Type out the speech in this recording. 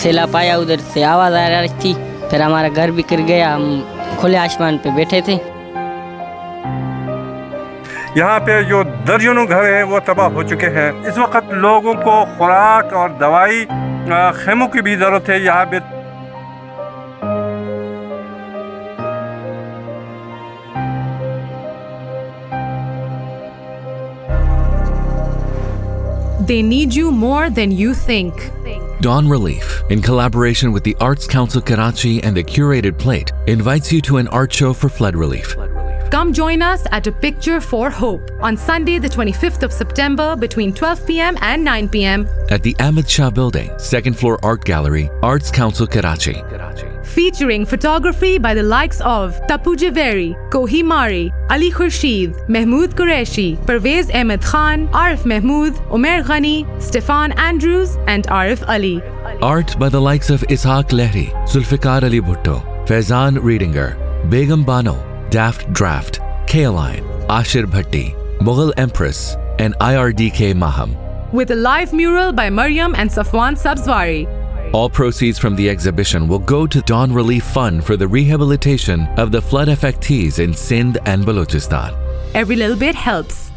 सैलाब आया, उधर से आवाज़ आ रही थी, फिर हमारा घर भी गिर गया। हम खुले आसमान पे बैठे थे। यहाँ पे जो दर्जनों घर हैं वो तबाह हो चुके हैं। इस वक्त लोगों को खुराक और दवाई, खेमों की भी ज़रूरत है। यहाँ पे They need you more than you think. Dawn Relief, in collaboration with the Arts Council Karachi and the Curated Plate, invites you to an art show for flood relief. Come join us at A Picture for Hope on Sunday, the 25th of September between 12 p.m. and 9 p.m. at the Ahmed Shah Building, 2nd floor Art Gallery, Arts Council Karachi. Featuring photography by the likes of Tapu Javeri, Kohi Mari, Ali Khurshid, Mahmood Qureshi, Pervez Ahmed Khan, Arif Mahmood, Umair Ghani, Stefan Andrews, and Arif Ali. Art by the likes of Ishaq Lehri, Zulfikar Ali Bhutto, Faizan Reedinger, Begum Bano, Daft Draft, Kaline, Ashir Bhatti, Mughal Empress, and IRDK Maham. With a live mural by Maryam and Safwan Sabzwari. All proceeds from the exhibition will go to Dawn Relief Fund for the rehabilitation of the flood affectees in Sindh and Balochistan. Every little bit helps.